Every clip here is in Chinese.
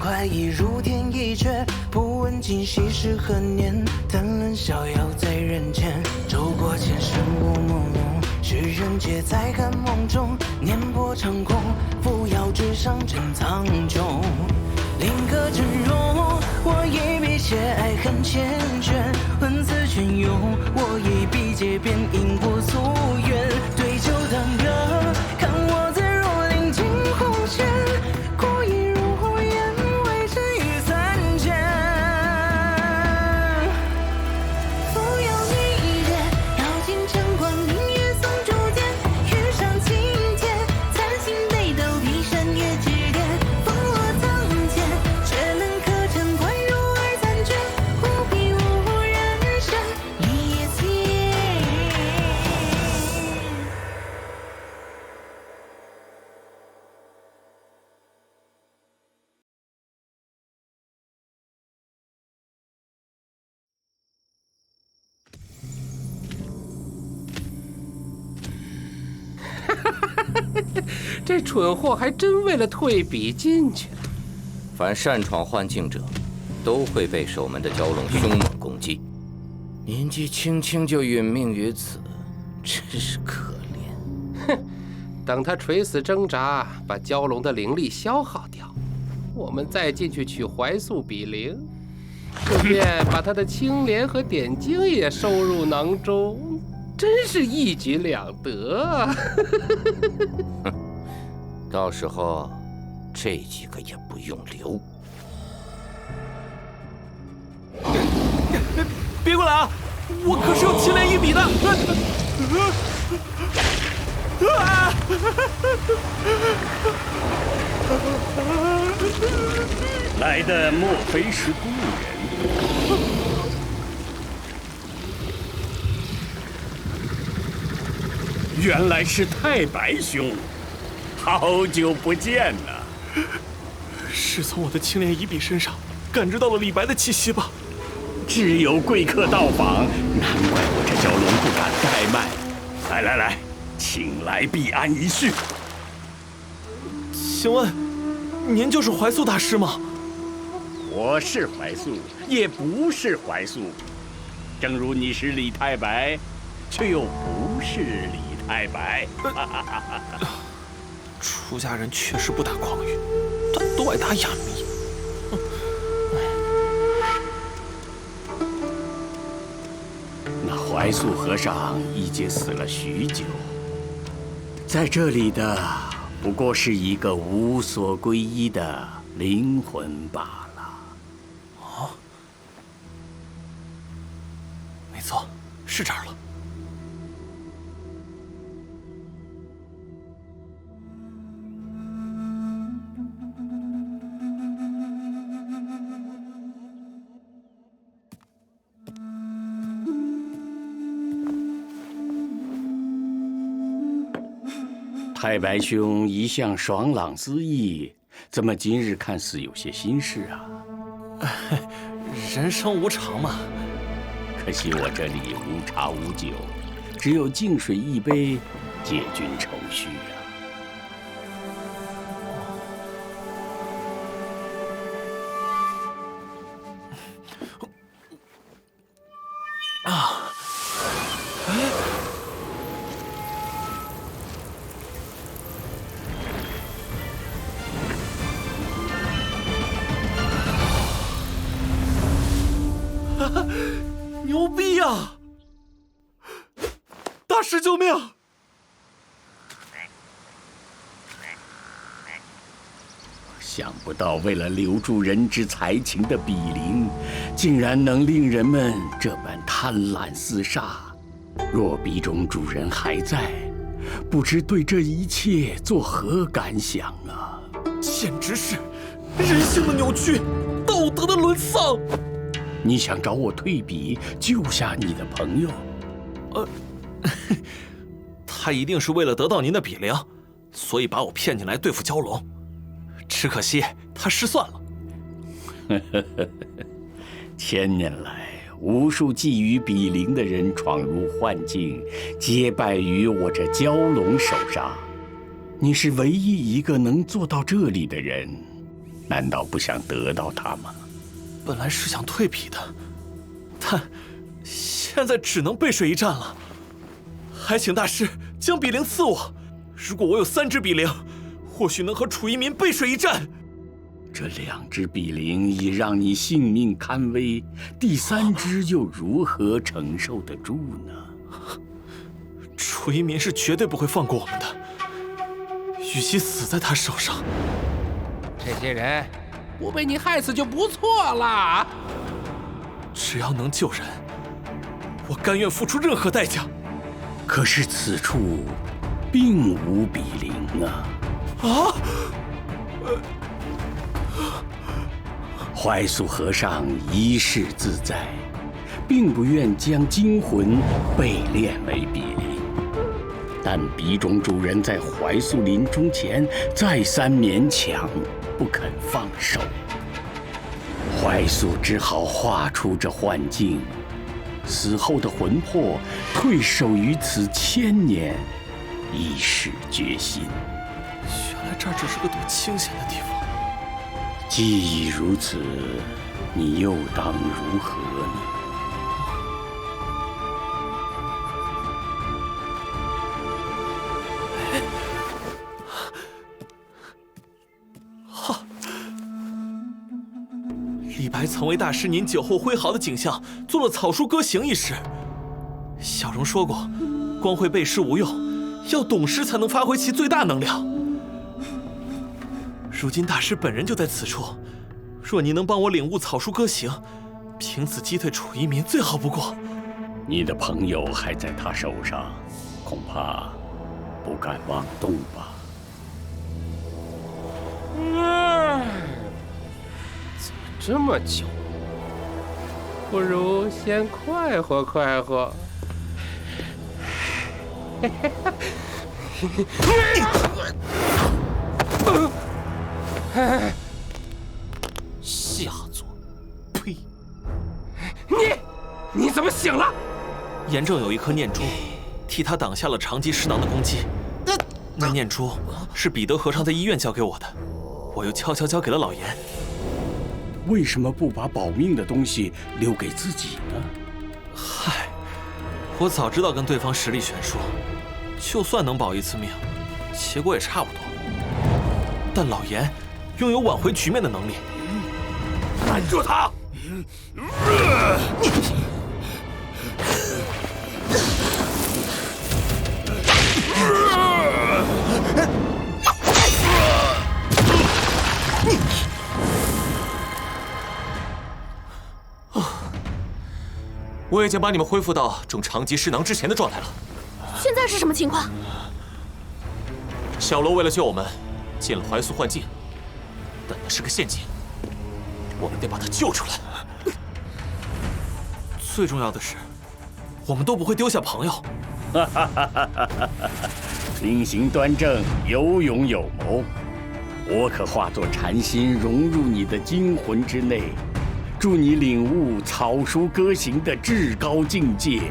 快意如天一阙，不问今夕是何年，但论逍遥在人间。走过前世雾朦胧，世人皆在看梦中，年波长空，扶摇直上珍苍穹。另个真容，我一笔写爱恨缱绻，文字隽永，我一笔皆变因果夙愿。对酒当歌，看我自若临近红线，故意如烟，为尘与三千。扶摇一别，摇尽晨光，明月送竹简，遇上情劫，残星北斗，劈山越指点，风落苍间，却能可成关入二三绝，无比无人生一夜间。这蠢货还真为了退笔进去了。凡擅闯幻境者，都会被守门的蛟龙凶猛攻击。年纪轻轻就殒命于此，真是可怜。哼，等他垂死挣扎，把蛟龙的灵力消耗掉，我们再进去取怀素比灵，顺便把他的青莲和点睛也收入囊中，真是一举两得啊！到时候，这几个也不用留。别过来啊！我可是有青莲一笔的。来的莫非是故人？原来是太白兄，好久不见了。是从我的青莲一笔身上感知到了李白的气息吧？只有贵客到访，难怪我这蛟龙不敢怠慢。来来来，请来必安一叙。请问，您就是怀素大师吗？我是怀素，也不是怀素。正如你是李太白，却又不是李太白。出家人确实不打诳语，但都爱打哑谜。那怀素和尚已经死了许久，在这里的不过是一个无所归依的灵魂罢了。哦，没错，是这儿了。太白兄一向爽朗恣意，怎么今日看似有些心事啊？人生无常嘛。可惜我这里无茶无酒，只有净水一杯，解君愁绪啊！啊！哎！牛逼呀！大师救命！想不到为了留住人之才情的比邻，竟然能令人们这般贪婪厮杀。若笔中主人还在，不知对这一切作何感想啊！简直是人性的扭曲，道德的沦丧。你想找我退笔救下你的朋友？他一定是为了得到您的笔灵，所以把我骗进来对付蛟龙。只可惜他失算了。千年来，无数觊觎比邻的人闯入幻境，皆败于我这蛟龙手上。你是唯一一个能做到这里的人，难道不想得到它吗？本来是想退笔的，但现在只能背水一战了。还请大师将笔灵赐我，如果我有3支笔灵，或许能和楚夷民背水一战。这2支笔灵已让你性命堪危，第3支又如何承受得住呢？楚夷民是绝对不会放过我们的，与其死在他手上。这些人不被你害死就不错了。只要能救人，我甘愿付出任何代价。可是此处并无笔灵啊！啊！怀素和尚一世自在，并不愿将精魂背炼为笔灵，但笔种主人在怀素临终前再三勉强，不肯放手。怀素只好画出这幻境，死后的魂魄退守于此1000年，以示决心。原来这儿只是个躲清闲的地方。既已如此，你又当如何呢？李白曾为大师您酒后挥毫的景象做了草书歌行一诗。小荣说过，光会背诗无用，要懂诗才能发挥其最大能量。如今大师本人就在此处，若您能帮我领悟草书歌行，凭此击退楚夷民，最好不过。你的朋友还在他手上，恐怕不敢妄动吧？怎么这么久？不如先快活快活。下作，呸！你怎么醒了？严正有一颗念珠，替他挡下了长吉尸囊的攻击。那念珠是彼得和尚在医院交给我的，我又悄悄交给了老严。为什么不把保命的东西留给自己呢？嗨，我早知道跟对方实力悬殊，就算能保一次命，结果也差不多。但老严拥有挽回局面的能力。拦住他！我已经把你们恢复到中长吉尸囊之前的状态了。现在是什么情况？小罗为了救我们，进了怀素幻境，但那是个陷阱，我们得把他救出来。最重要的是，我们都不会丢下朋友。品行端正，有勇有谋，我可化作禅心融入你的精魂之内，助你领悟草书歌行的至高境界，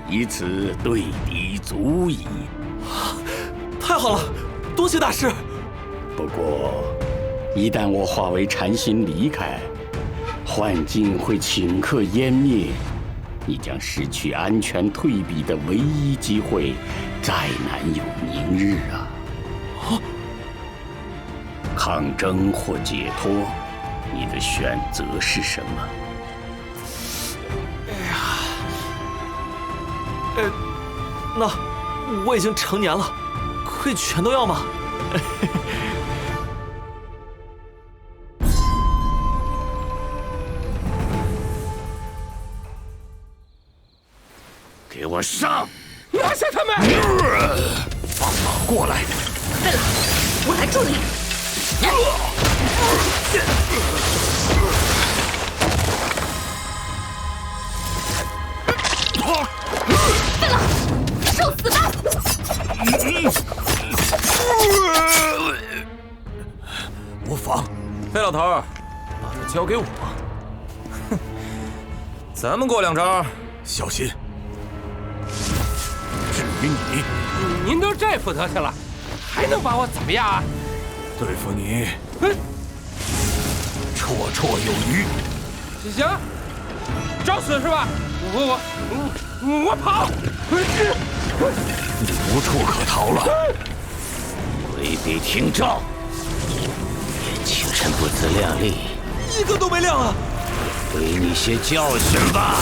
以此对敌足矣。太好了，多谢大师。不过，一旦我化为禅心离开，幻境会顷刻湮灭，你将失去安全退避的唯一机会，再难有明日啊！抗争或解脱，你的选择是什么？那我已经成年了，可以全都要吗？给我上！拿下他们！放马过来！对了，我来助你。废了，受死吧！无妨。费老头，把他交给我。哼，咱们过2招。小心！至于你，您都这副德行了，还能把我怎么样啊？对付你，绰绰有余。行，找死是吧？我跑！你无处可逃了。回避听诏，年轻人不自量力，一个都没亮啊！给你些教训吧。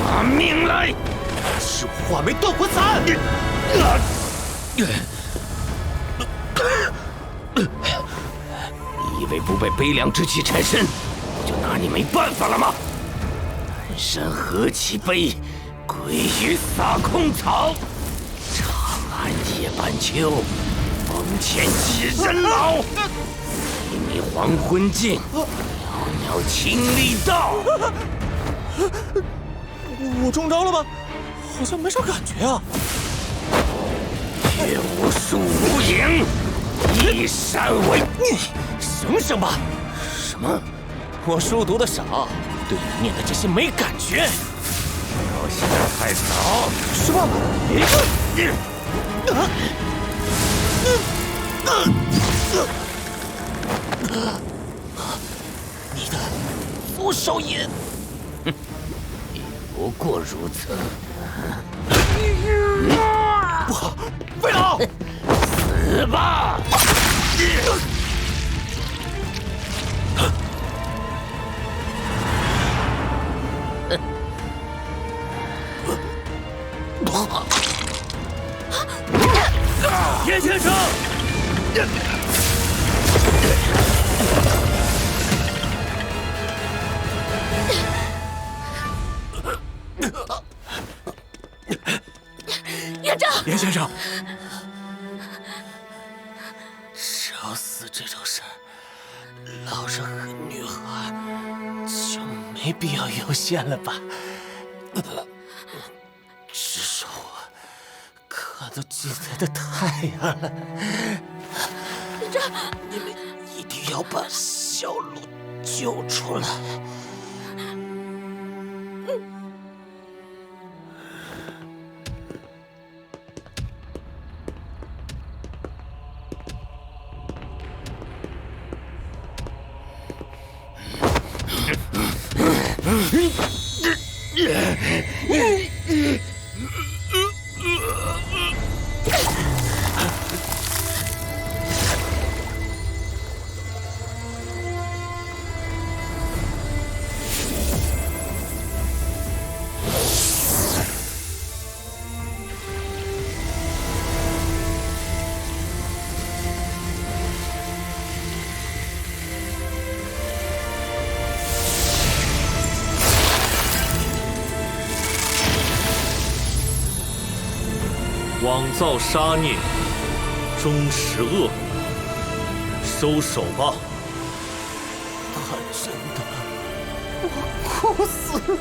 拿命来！是话没断过伞。你以为不被悲凉之气缠身，我就拿你没办法了吗？南山何其悲，归于撒空草。长安夜半秋，风前几人老。一米黄昏尽，袅袅清丽道。我中招了吗？好像没啥感觉啊。却无术无影，一闪为逆。醒醒吧！什么？我书读的少，对你念的这些没感觉。表现得太早。是吧？你的扶手印，不过如此。不好，费老，死吧！叶先生。院长，严先生，找死这种事儿，老人和女孩就没必要优先了吧？只是我看到鸡贼的太阳了。院长，你们一定要把小鹿救出来。枉造杀孽，终食恶果，收手吧！太神的，我哭死了！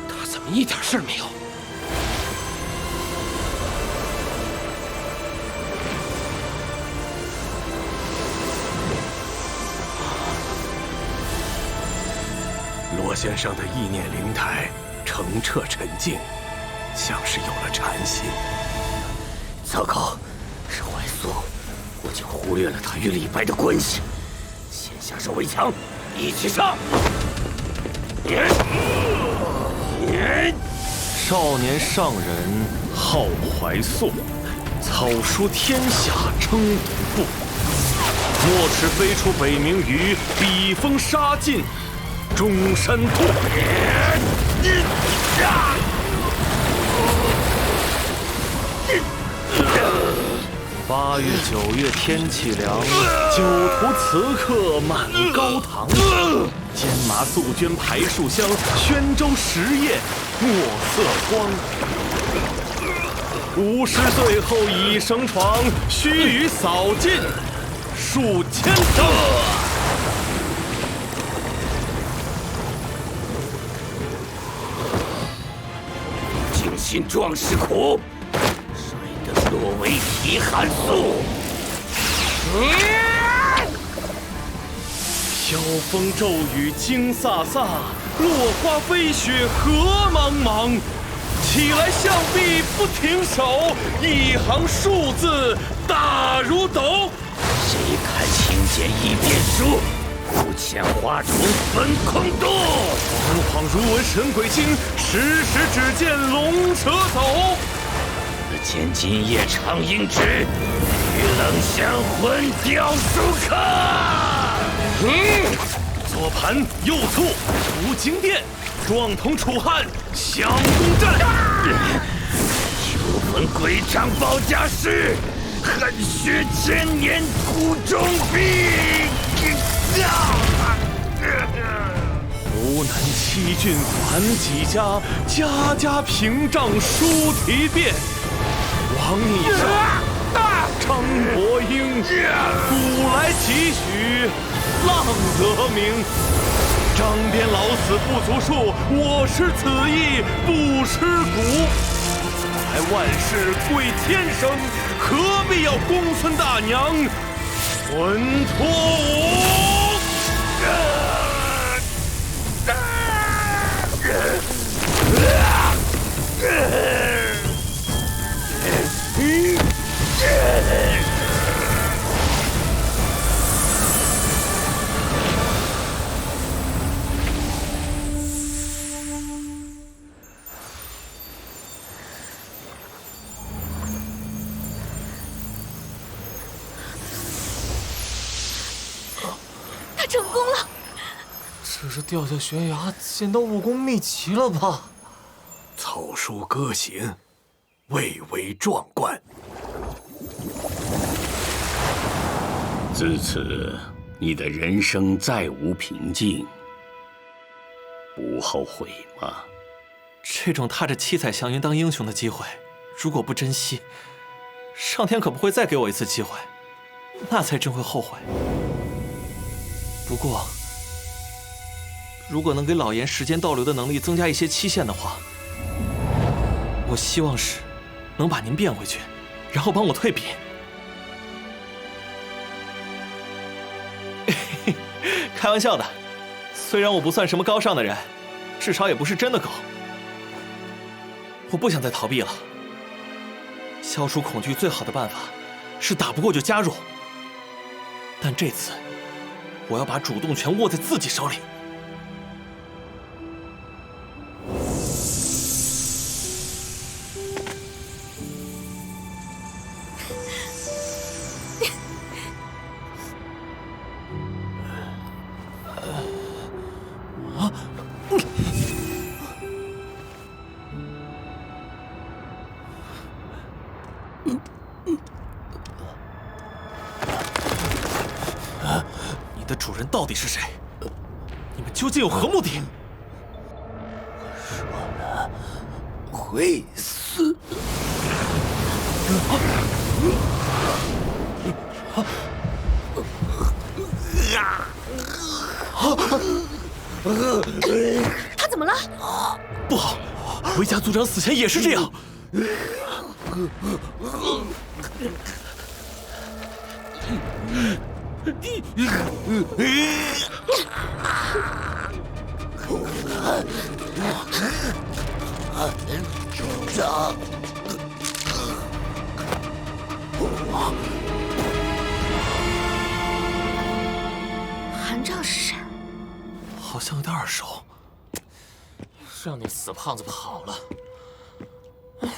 他怎么一点事儿没有？罗先生的意念灵台澄澈沉静，像是有了禅心。糟糕，是怀素，我竟忽略了他与李白的关系。先下手为强，一起上！少年上人号怀素，草书天下称不负。墨池飞出北冥鱼，笔锋杀尽中山兔。8月9月天气凉，酒徒词客满高堂。兼麻素绢排树香，宣州实业墨色光。50岁后已生床，须臾扫尽数千张。精心壮士苦，摔得落为体寒素。晓风骤雨惊飒飒，落花飞雪何茫茫。起来象壁不停手，一行数字大如斗。谁看轻剑一变书，不遣花虫分空洞。惶惶如闻神鬼惊，时时只见龙蛇走。此剑今夜长鹰指，与冷香魂雕书客。左盘右簇出京殿，壮同楚汉相攻战。秋风归张保家师，汗血千年土中兵。湖南七郡凡几家，家家屏障书题变。王逆上，张伯英，古来几许浪得名。张鞭老死不足数，我持此意不失骨。来万事贵天生，何必要公孙大娘混脱我？他成功了！这是掉下悬崖捡到武功秘籍了吧？草书歌行，蔚为壮观。自此，你的人生再无平静，不后悔吗？这种踏着七彩祥云当英雄的机会，如果不珍惜，上天可不会再给我一次机会，那才真会后悔。不过，如果能给老严时间倒流的能力增加一些期限的话，我希望是能把您变回去，然后帮我退笔。开玩笑的，虽然我不算什么高尚的人，至少也不是真的狗。我不想再逃避了。消除恐惧最好的办法是打不过就加入，但这次我要把主动权握在自己手里。你的主人到底是谁？你们究竟有何目的？说了会死。他怎么了？不好，韦家族长死前也是这样。族长，韩照是谁？好像有点耳熟。让那死胖子跑了。哎，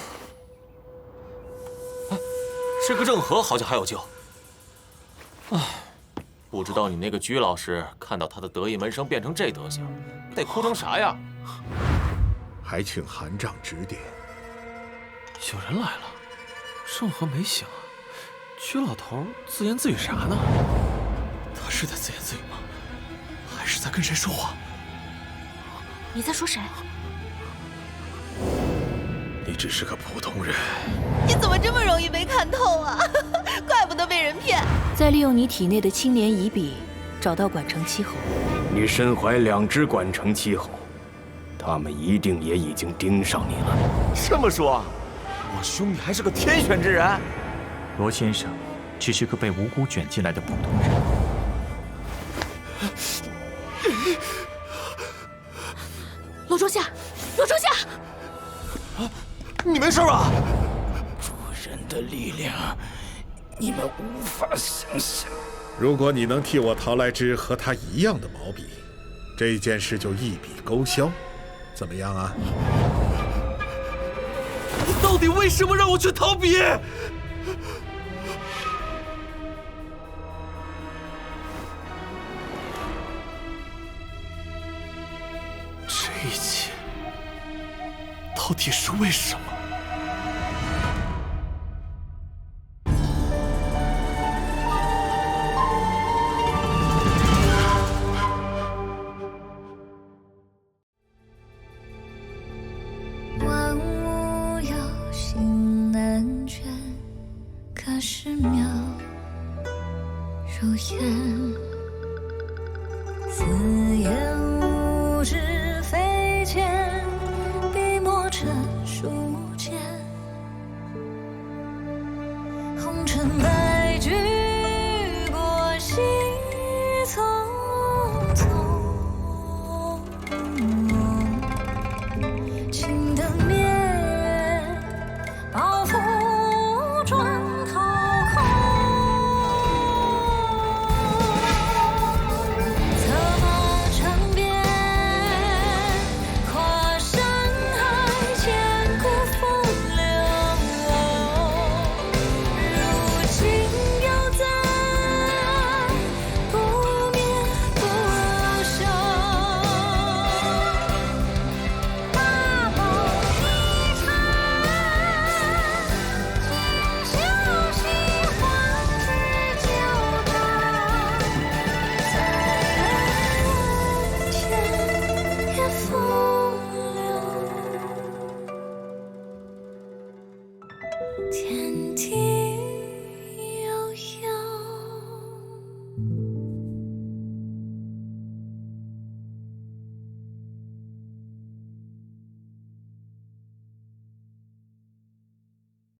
这个郑和好像还有救。唉，不知道你那个鞠老师看到他的得意门生变成这德行，得哭成啥样？还请韩丈指点。有人来了，郑和没醒啊。鞠老头自言自语啥呢？他是在自言自语吗？还是在跟谁说话？你在说谁？你只是个普通人。你怎么这么容易被看透啊？怪不得被人骗。再利用你体内的青莲乙笔，找到管城七侯。你身怀2只管城七侯，他们一定也已经盯上你了。这么说，我兄弟还是个天选之人。罗先生，只是个被五谷卷进来的普通人。罗仲夏，罗仲夏，你没事吧？主人的力量，你们无法想象。如果你能替我淘来支和他一样的毛笔，这件事就一笔勾销，怎么样啊？你到底为什么让我去淘笔？这一切到底是为什么？万物有心难全，可是渺如烟。自言无知非浅，笔墨成书简。红尘白驹过隙匆匆。情灯灭，抱负转头空。策马长鞭，跨山海，千古风流。如今犹在，不灭不休。大梦一场，锦绣喜欢之旧章，在人间也风流。天地。